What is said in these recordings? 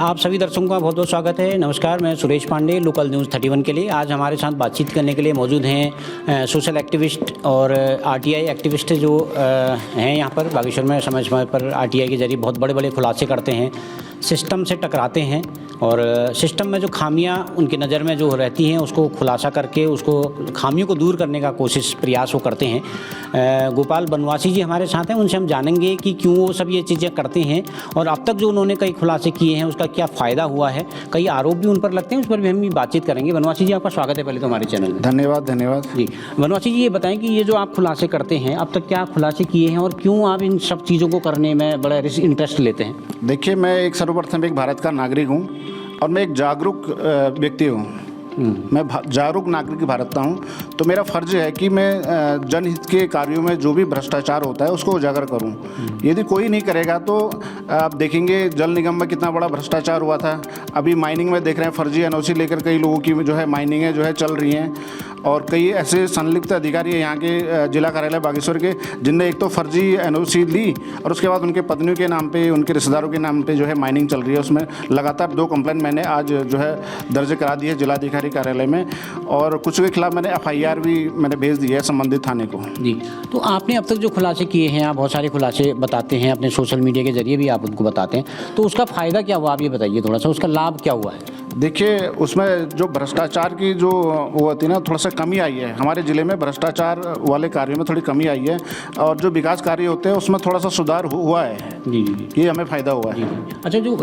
आप सभी दर्शकों का बहुत बहुत स्वागत है। नमस्कार, मैं सुरेश पांडे, लोकल न्यूज़ 31 के लिए। आज हमारे साथ बातचीत करने के लिए मौजूद हैं सोशल एक्टिविस्ट और आरटीआई एक्टिविस्ट जो हैं यहाँ पर बागेश्वर में। समय समय पर आरटीआई के जरिए बहुत बड़े बड़े खुलासे करते हैं, सिस्टम से टकराते हैं और सिस्टम में जो खामियां उनकी नज़र में जो रहती हैं उसको खुलासा करके उसको खामियों को दूर करने का प्रयास वो करते हैं। गोपाल बनवासी जी हमारे साथ हैं, उनसे हम जानेंगे कि क्यों वो सब ये चीज़ें करते हैं और अब तक जो उन्होंने कई खुलासे किए हैं उसका क्या फ़ायदा हुआ है। कई आरोप भी उन पर लगते हैं, उस पर भी हम बातचीत करेंगे। बनवासी जी, आपका स्वागत है पहले तो हमारे चैनल में। धन्यवाद जी। बनवासी जी, ये बताएं कि ये जो आप खुलासे करते हैं, अब तक क्या खुलासे किए हैं और क्यों आप इन सब चीज़ों को करने में बड़ा इंटरेस्ट लेते हैं? देखिए, मैं एक सर्वप्रथम एक भारत का नागरिक हूँ और मैं एक जागरूक व्यक्ति हूँ। मैं जागरूक नागरिक भारत हूँ, तो मेरा फ़र्ज है कि मैं जनहित के कार्यों में जो भी भ्रष्टाचार होता है उसको उजागर करूँ। यदि कोई नहीं करेगा तो आप देखेंगे जल निगम में कितना बड़ा भ्रष्टाचार हुआ था। अभी माइनिंग में देख रहे हैं, फर्जी एनओसी लेकर कई लोगों की जो है माइनिंगें जो है चल रही हैं और कई ऐसे संलिप्त अधिकारी हैं यहाँ के जिला कार्यालय बागेश्वर के, जिनने एक तो फर्जी एनओसी ली और उसके बाद उनके पत्नियों के नाम पे, उनके रिश्तेदारों के नाम पे जो है माइनिंग चल रही है। उसमें लगातार 2 कंप्लेंट मैंने आज जो है दर्ज करा दी है जिलाधिकारी कार्यालय में और कुछ के खिलाफ मैंने एफआईआर भी मैंने भेज दी है संबंधित थाने को। जी, तो आपने अब तक जो खुलासे किए हैं, आप बहुत सारे खुलासे बताते हैं अपने सोशल मीडिया के जरिए भी आप उनको बताते हैं, तो उसका फ़ायदा क्या हुआ आप ये बताइए थोड़ा सा, उसका लाभ क्या हुआ है? देखिए, उसमें जो भ्रष्टाचार की जो वो होती है ना, थोड़ा सा कमी आई है हमारे ज़िले में। भ्रष्टाचार वाले कार्यों में थोड़ी कमी आई है और जो विकास कार्य होते हैं उसमें थोड़ा सा सुधार हुआ है। जी जी, ये हमें फ़ायदा हुआ है। अच्छा, जो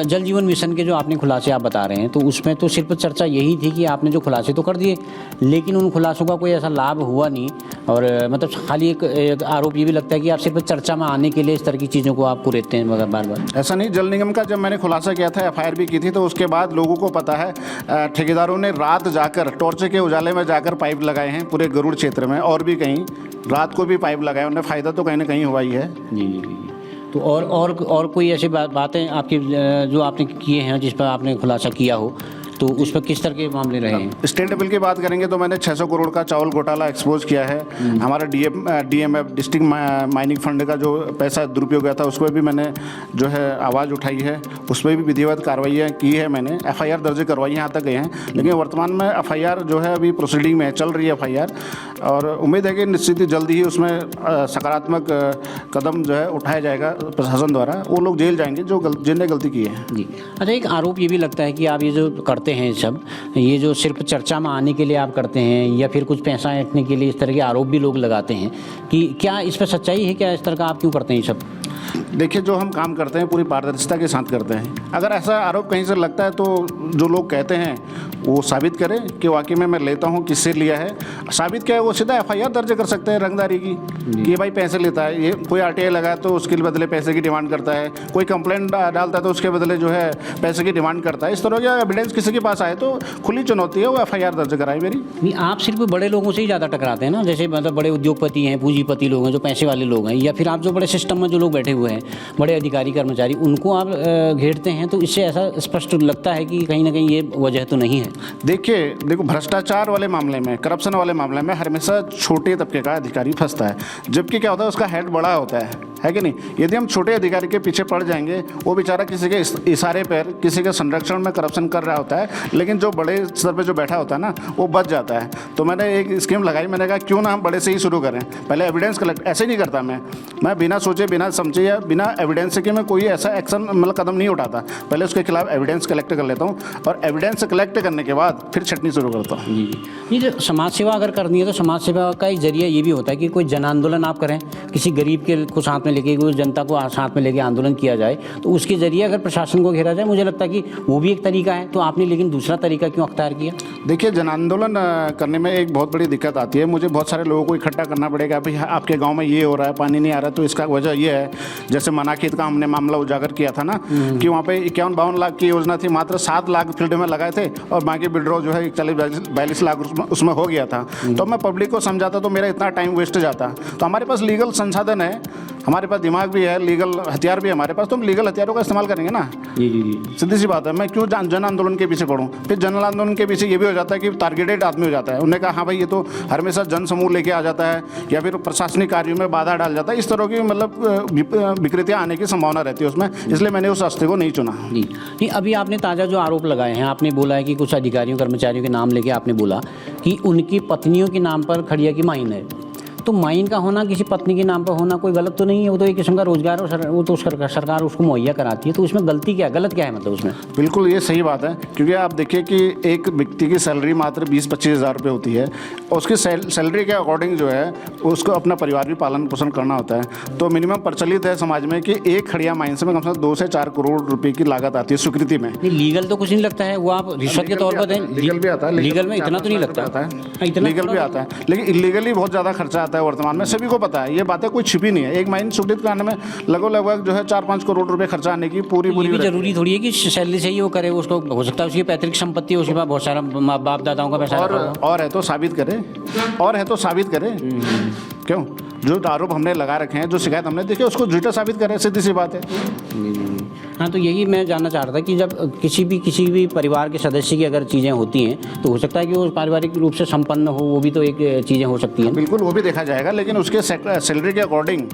जल जीवन मिशन के जो आपने खुलासे आप बता रहे हैं, तो उसमें तो सिर्फ चर्चा यही थी कि आपने जो खुलासे तो कर दिए, लेकिन उन खुलासों का कोई ऐसा लाभ हुआ नहीं और मतलब खाली एक आरोप ये भी लगता है कि आप सिर्फ चर्चा में आने के लिए इस तरह की चीज़ों को आप कुरेदते हैं मगर बार बार। ऐसा नहीं, जल निगम का जब मैंने खुलासा किया था, एफआईआर भी की थी, तो उसके बाद लोगों को पता है, ठेकेदारों ने रात जाकर टॉर्च के उजाले में जाकर पाइप लगाए हैं पूरे गरुड़ क्षेत्र में और भी कहीं रात को भी पाइप लगाए। उन्हें फ़ायदा तो कहीं ना कहीं हुआ ही है। जी जी जी। तो और कोई ऐसी बातें आपकी जो आपने किए हैं जिस पर आपने खुलासा किया हो, तो उस पर किस तरह के मामले रहे हैं? स्टेट लेवल की बात करेंगे तो मैंने 600 करोड़ का चावल घोटाला एक्सपोज किया है। हमारा डीएमएफ डिस्ट्रिक्ट माइनिंग फंड का जो पैसा दुरुपयोग हुआ था उस पर भी मैंने जो है आवाज़ उठाई है, उस पर भी विधिवत कार्रवाइयाँ की है। मैंने एफआईआर दर्ज करवाई, यहाँ तक गए हैं, लेकिन वर्तमान में एफआईआर जो है अभी प्रोसीडिंग में चल रही है एफआईआर और उम्मीद है कि निश्चित ही जल्दी ही उसमें सकारात्मक कदम जो है उठाया जाएगा प्रशासन द्वारा। वो लोग जेल जाएंगे जिनने गलती की है। जी। अच्छा, एक आरोप ये भी लगता है कि आप ये जो करते हैं सब, ये जो सिर्फ चर्चा में आने के लिए आप करते हैं या फिर कुछ पैसा ऐंठने के लिए, इस तरह के आरोप भी लोग लगाते हैं कि क्या इस पर सच्चाई है? क्या इस तरह का आप क्यों करते हैं ये सब? देखिए, जो हम काम करते हैं पूरी पारदर्शिता के साथ करते हैं। अगर ऐसा आरोप कहीं से लगता है तो जो लोग कहते हैं वो साबित करें कि वाकई में मैं लेता हूँ, किससे लिया है। साबित क्या है, वो सीधा एफआईआर दर्ज कर सकते हैं रंगदारी की कि ये भाई पैसे लेता है। ये कोई आरटीआई लगाए तो उसके बदले पैसे की डिमांड करता है, कोई कंप्लेंट डालता है तो उसके बदले जो है पैसे की डिमांड करता है। इस तरह का एविडेंस किसी के पास आए तो खुली चुनौती है, वो एफआईआर दर्ज कराए मेरी। नहीं, आप सिर्फ बड़े लोगों से ही ज़्यादा टकराते हैं ना, जैसे मतलब बड़े उद्योगपति हैं, पूंजीपति लोग हैं, जो पैसे वाले लोग हैं, या फिर आप जो बड़े सिस्टम में जो लोग बैठे हुए हैं, बड़े अधिकारी कर्मचारी, उनको आप घेरते हैं, तो इससे ऐसा स्पष्ट लगता है कि कहीं ना कहीं ये वजह तो नहीं है। देखो, भ्रष्टाचार वाले मामले में, करप्शन वाले मामले में हमेशा छोटे तबके का अधिकारी फंसता है, जबकि क्या होता है उसका हेड बड़ा होता है कि नहीं। यदि हम छोटे अधिकारी के पीछे पड़ जाएंगे, वो बेचारा किसी के इशारे पर, किसी के संरक्षण में करप्शन कर रहा होता है, लेकिन जो बड़े स्तर पर जो बैठा होता है ना, वो बच जाता है। तो मैंने एक स्कीम लगाई, मैंने कहा क्यों ना हम बड़े से ही शुरू करें। पहले एविडेंस कलेक्ट, ऐसे नहीं करता मैं बिना सोचे, बिना समझे या बिना एविडेंस के मैं कोई ऐसा एक्शन मतलब कदम नहीं उठाता। पहले उसके खिलाफ एविडेंस कलेक्ट कर लेता हूँ और एविडेंस कलेक्ट करने के बाद फिर छटनी शुरू करता हूँ। जी, ये जो समाज सेवा अगर करनी है तो समाज सेवा का एक जरिया ये भी होता है कि कोई जन आंदोलन आप करें, किसी गरीब के को साथ में लेके, कोई जनता को साथ में लेके आंदोलन किया जाए, तो उसके जरिए अगर प्रशासन को घेरा जाए, मुझे लगता है कि वो भी एक तरीका है। तो आपने लेकिन दूसरा तरीका क्यों अख्तियार किया? देखिए, जन आंदोलन करने में एक बहुत बड़ी दिक्कत आती है। मुझे बहुत सारे लोगों को इकट्ठा करना पड़ेगा, भाई आपके गाँव में ये हो रहा है, पानी नहीं आ रहा, तो इसका वजह ये है। जैसे मनाखेत का हमने मामला उजागर किया था ना, कि वहाँ पे 51-52 लाख की योजना थी, मात्र 7 लाख फील्ड में लगाए थे और बाकी विड्रॉ जो है 40-42 लाख उसमें हो गया था। तो मैं पब्लिक को समझाता तो मेरा इतना टाइम वेस्ट जाता। तो हमारे पास लीगल संसाधन है, हमारे पास दिमाग भी है, लीगल हथियार भी है हमारे पास, तो हम लीगल हथियारों का इस्तेमाल करेंगे ना। जी जी जी। सीधी सी बात है, मैं क्यों जन आंदोलन के पीछे पड़ूं। फिर जन आंदोलन के पीछे ये भी हो जाता है कि टारगेटेड आदमी हो जाता है। उन्होंने कहा हाँ भाई ये तो हमेशा जन समूह लेके आ जाता है, या फिर प्रशासनिक कार्यों में बाधा डाल जाता है। इस तरह की मतलब विकृतियाँ आने की संभावना रहती है उसमें, इसलिए मैंने उस रास्ते को नहीं चुना। जी नहीं, अभी आपने ताज़ा जो आरोप लगाए हैं, आपने बोला है कि कुछ अधिकारियों कर्मचारियों के नाम लेके आपने बोला कि उनकी पत्नियों के नाम पर खड़िया की माइन है। तो माइन का होना, किसी पत्नी के नाम पर होना कोई गलत तो नहीं है, वो तो एक किस्म का रोजगार और वो तो सरकार उसको मुहैया कराती है। तो उसमें गलती क्या है, गलत क्या है मतलब उसमें? बिल्कुल ये सही बात है, क्योंकि आप देखिए कि एक व्यक्ति की सैलरी मात्र 20-25 हज़ार रुपये होती है, और उसकी सैलरी के अकॉर्डिंग जो है उसको अपना परिवार भी पालन पोषण करना होता है। तो मिनिमम प्रचलित है समाज में कि एक खड़िया माइन से कम से कम 2 से 4 करोड़ रुपये की लागत आती है स्वीकृति में। लीगल तो कुछ नहीं लगता है, वो आप रिश्वत के तौर पर दें। लीगल भी आता है, लीगल में इतना तो नहीं लगता है, लीगल भी आता है, लेकिन इलीगली बहुत ज़्यादा खर्चा आता है वर्तमान में, सभी को पता है। ये बातें कोई छिपी नहीं है। एक माइन स्वीकृत कराने में लगभग जो है 4-5 करोड़ रुपए खर्चा आने की पूरी ये भी जरूरी थोड़ी है कि सैलरी से ही वो करे, उसको हो सकता है उसकी पैतृक संपत्ति, उसके पास बहुत सारा बाप दादाओं का पैसा और है तो साबित करे, और है तो साबित करे। क्यों, जो आरोप हमने लगा रखे हैं, जो शिकायत हमने देखी उसको झूठा साबित करे, सीधी सी बात है। हाँ, तो यही मैं जानना चाह रहा था कि जब किसी भी परिवार के सदस्य की अगर चीज़ें होती हैं तो हो सकता है कि वो पारिवारिक रूप से संपन्न हो, वो भी तो एक चीज़ें हो सकती हैं। बिल्कुल, वो भी देखा जाएगा, लेकिन उसके सैलरी के अकॉर्डिंग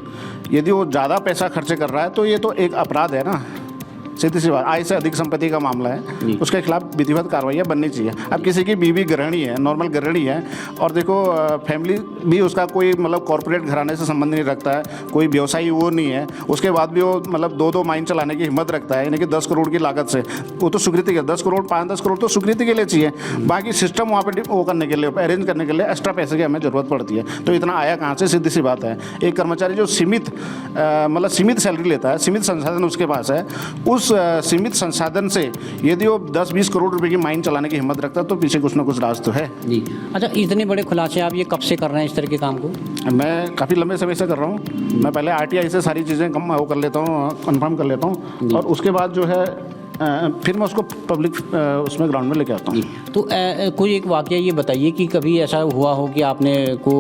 यदि वो ज़्यादा पैसा खर्चे कर रहा है तो ये तो एक अपराध है ना। सीधी सी बात, आय से अधिक संपत्ति का मामला है, उसके खिलाफ विधिवत कार्रवाई बननी चाहिए। अब किसी की बीवी गृहिणी है, नॉर्मल गृहिणी है, और देखो फैमिली भी उसका कोई मतलब कॉर्पोरेट घराने से संबंध नहीं रखता है, कोई व्यवसायी वो नहीं है, उसके बाद भी वो मतलब 2-2 माइन चलाने की हिम्मत रखता है, यानी कि 10 करोड़ की लागत से। वो तो स्वीकृति के 10 करोड़ 5-10 करोड़ तो स्वीकृति के लिए चाहिए, बाकी सिस्टम वहाँ पर वो करने के लिए, अरेंज करने के लिए एक्स्ट्रा पैसे की हमें ज़रूरत पड़ती है। तो इतना आया कहाँ से? सीधी सी बात है, एक कर्मचारी जो सीमित सैलरी लेता है, सीमित संसाधन उसके पास है, उस सीमित संसाधन से यदि वो 10-20 करोड़ रुपए की माइन चलाने की हिम्मत रखता है तो पीछे कुछ ना कुछ राज तो है। जी अच्छा, इतने बड़े खुलासे आप ये कब से कर रहे हैं इस तरह के काम को? मैं काफ़ी लंबे समय से कर रहा हूँ। मैं पहले RTI से सारी चीज़ें वो कर लेता हूँ, कंफर्म कर लेता हूँ, और उसके बाद जो है फिर मैं उसको पब्लिक उसमें ग्राउंड में लेके आता हूँ। तो कोई एक वाकया ये बताइए कि कभी ऐसा हुआ हो कि आपने को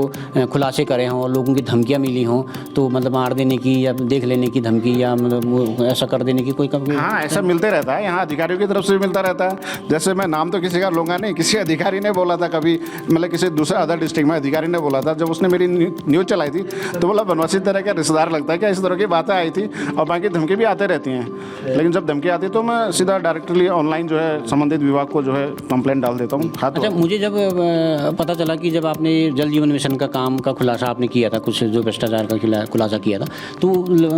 खुलासे करे हों, लोगों की धमकियाँ मिली हों, तो मतलब मार देने की या देख लेने की धमकी, या मतलब ऐसा कर देने की कोई कभी? हाँ, ऐसा मिलते रहता है, यहाँ अधिकारियों की तरफ से भी मिलता रहता है। जैसे मैं नाम तो किसी का लूँगा नहीं, किसी अधिकारी ने बोला था कभी, मतलब किसी दूसरे अदर डिस्ट्रिक्ट में अधिकारी ने बोला था, जब उसने मेरी न्यूज़ चलाई थी तो बोला बनवासी तरह का रिश्तेदार लगता है क्या, इस तरह की बातें आई थी, और बाकी धमकी भी आते रहती हैं। लेकिन जब धमकी आती तो मैं सीधा डायरेक्टली ऑनलाइन जो है संबंधित विभाग को जो है कंप्लेंट डाल देता हूँ। अच्छा, मुझे जब पता चला कि जब आपने जल जीवन मिशन का काम का खुलासा आपने किया था, कुछ जो भ्रष्टाचार का खुलासा किया था, तो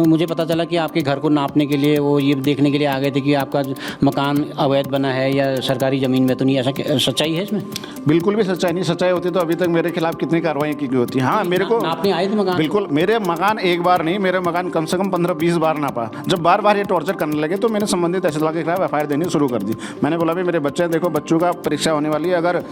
मुझे पता चला कि आपके घर को नापने के लिए वो ये देखने के लिए आ गए थे कि आपका मकान अवैध बना है या सरकारी ज़मीन में तो नहीं। ऐसा सच्चाई है इसमें? बिल्कुल भी सच्चाई नहीं। सच्चाई होती तो अभी तक मेरे खिलाफ कितनी कार्रवाई की गई होती। हाँ, मेरे को आपने आए थे मकान? बिल्कुल, मेरे मकान एक बार नहीं, मेरे मकान कम से कम 15-20 बार नापा। जब बार बार ये टॉर्चर करने लगे तो मैंने संबंधित तहसीलदार के खिलाफ FIR देनी शुरू कर दी। मैंने बोला भी मेरे बच्चे देखो, बच्चों का परीक्षा होने वाली है, अगर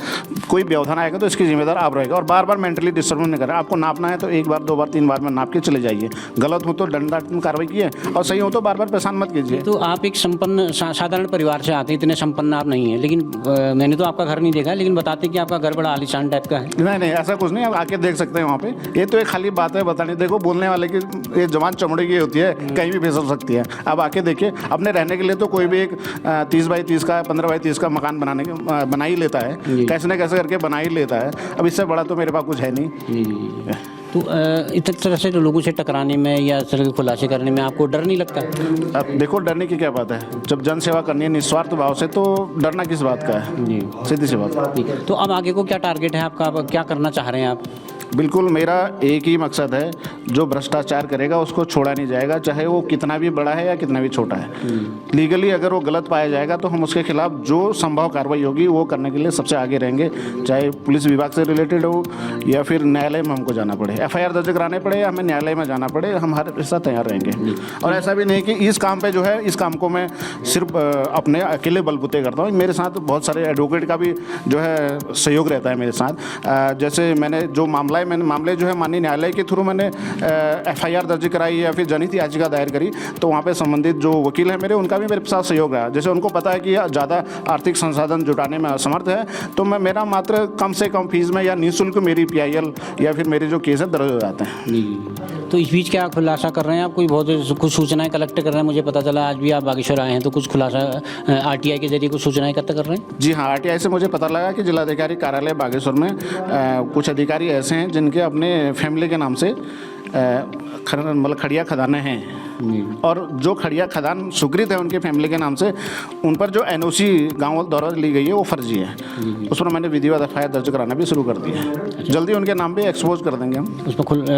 कोई व्यवधान आएगा तो इसकी जिम्मेदार आप रहेगा, और बार बार मेंटली डिस्टर्ब नहीं करें। आपको नापना है तो 1 बार 2 बार 3 बार में नाप के चले जाइए, गलत हो तो दंडात्मक कार्रवाई कीजिए, और सही हो तो बार बार परेशान मत कीजिए। तो आप एक संपन्न साधारण परिवार से आते हैं, इतने संपन्न आप नहीं है, लेकिन मैंने तो आपका घर नहीं देखा, लेकिन बताते कि आपका घर बड़ा आलीशान टाइप का है। नहीं, ऐसा कुछ नहीं, आप आके देख सकते हैं वहाँ पे। ये तो एक खाली बात है बताने। देखो, बोलने वाले की ये जबान चमड़े की होती है, कहीं भी फिसल सकती है। आप आके देखिए, अपने रहने के लिए तो कोई भी एक 30 बाई 30 का 15 बाई 30 का मकान बना ही लेता है, कैसे न कैसे करके बना ही लेता है। अब इससे बड़ा तो मेरे पास कुछ है नहीं। तो इस तरह से लोगों से टकराने में या इस तरह के खुलासे करने में आपको डर नहीं लगता? अब देखो, डरने की क्या बात है, जब जन सेवा करनी है निस्वार्थ भाव से तो डरना किस बात का है? जी, सीधी सी बात। तो अब आगे को क्या टारगेट है आपका, अब क्या करना चाह रहे हैं आप? बिल्कुल, मेरा एक ही मकसद है, जो भ्रष्टाचार करेगा उसको छोड़ा नहीं जाएगा, चाहे वो कितना भी बड़ा है या कितना भी छोटा है। लीगली अगर वो गलत पाया जाएगा तो हम उसके खिलाफ जो संभव कार्रवाई होगी वो करने के लिए सबसे आगे रहेंगे, चाहे पुलिस विभाग से रिलेटेड हो या फिर न्यायालय में हमको जाना पड़े, FIR दर्ज कराने पड़े या हमें न्यायालय में जाना पड़े, हम हर ऐसा तैयार रहेंगे। और ऐसा भी नहीं कि इस काम पे जो है, इस काम को मैं सिर्फ अपने अकेले बलबूते करता हूँ। मेरे साथ बहुत सारे एडवोकेट का भी जो है सहयोग रहता है मेरे साथ। जैसे मैंने जो मामले जो है माननीय न्यायालय के थ्रू मैंने FIR दर्ज कराई या फिर जनहित याचिका दायर करी, तो वहाँ पे संबंधित जो वकील हैं मेरे, उनका भी मेरे साथ सहयोग रहा। जैसे उनको पता है कि ज़्यादा आर्थिक संसाधन जुटाने में असमर्थ है, तो मेरा मात्र कम से कम फीस में या निःशुल्क मेरी PIL या फिर मेरे जो केस है दर्ज हो जाते हैं। तो इस बीच क्या खुलासा कर रहे हैं आप? कोई बहुत कुछ सूचनाएं कलेक्ट कर रहे हैं? मुझे पता चला आज भी आप बागेश्वर आए हैं, तो कुछ खुलासा आरटीआई के जरिए कुछ सूचनाएं एकत्र कर रहे हैं? जी हाँ, आरटीआई से मुझे पता लगा कि जिलाधिकारी कार्यालय बागेश्वर में कुछ अधिकारी ऐसे हैं जिनके अपने फैमिली के नाम से मतलब खड़िया खदानें हैं, और जो खड़िया खदान स्वीकृत है उनके फैमिली के नाम से, उन पर जो एनओसी गांव द्वारा ली गई है वो फर्जी है। उस पर मैंने विधिवत एफआईआर दर्ज कराना भी शुरू कर दिया है। जल्दी उनके नाम पे एक्सपोज कर देंगे हम।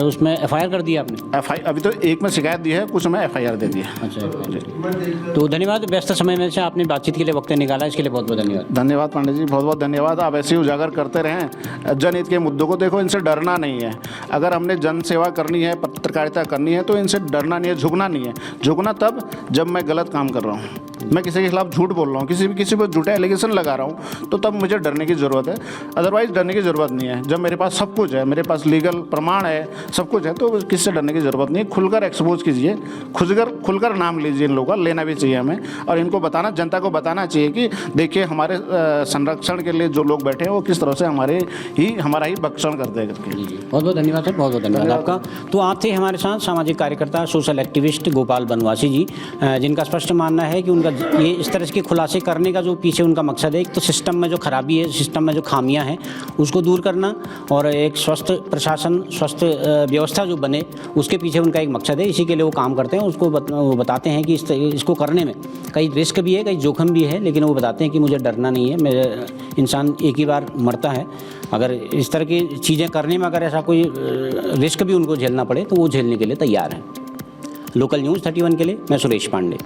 उसमें एफआईआर कर दिया आपने? अभी तो एक में शिकायत दी है, कुछ में एफआईआर दे दी है। अच्छा, तो धन्यवाद, व्यस्त समय में से आपने बातचीत के लिए वक्त निकाला, इसके लिए बहुत बहुत धन्यवाद। धन्यवाद पांडे जी, बहुत बहुत धन्यवाद। आप ऐसे ही उजागर करते रहें जनहित के मुद्दों को। देखो, इनसे डरना नहीं है। अगर हमने जन सेवा करनी है, पत्रकारिता करनी है, तो इनसे डरना नहीं है, झुकना नहीं है। झुकना तब जब मैं गलत काम कर रहा हूँ, मैं किसी के खिलाफ झूठ बोल रहा हूँ, किसी पर झूठा एलिगेशन लगा रहा हूँ, तो तब मुझे डरने की ज़रूरत है। अदरवाइज़ डरने की ज़रूरत नहीं है। जब मेरे पास सब कुछ है, मेरे पास लीगल प्रमाण है, सब कुछ है, तो किससे डरने की ज़रूरत नहीं है। खुलकर एक्सपोज कीजिए, खुलकर नाम लीजिए। इन लोगों का लेना भी चाहिए हमें, और इनको बताना, जनता को बताना चाहिए कि देखिए हमारे संरक्षण के लिए जो लोग बैठे हैं वो किस तरह से हमारा ही भक्षण करते हैं करके। बहुत बहुत धन्यवाद सर, बहुत बहुत धन्यवाद आपका। तो आप थे हमारे साथ सामाजिक कार्यकर्ता, सोशल एक्टिविस्ट गोपाल बनवासी जी, जिनका स्पष्ट मानना है कि उनका ये इस तरह के खुलासे करने का जो पीछे उनका मकसद है, एक तो सिस्टम में जो खराबी है, सिस्टम में जो खामियां हैं उसको दूर करना, और एक स्वस्थ प्रशासन, स्वस्थ व्यवस्था जो बने, उसके पीछे उनका एक मकसद है। इसी के लिए वो काम करते हैं। उसको वो बताते हैं कि इसको करने में कई रिस्क भी है, कई जोखिम भी है, लेकिन वो बताते हैं कि मुझे डरना नहीं है। मेरे इंसान एक ही बार मरता है, अगर इस तरह की चीज़ें करने में अगर ऐसा कोई रिस्क भी उनको झेलना पड़े तो वो झेलने के लिए तैयार हैं। लोकल न्यूज़ 31 के लिए मैं सुरेश पांडे।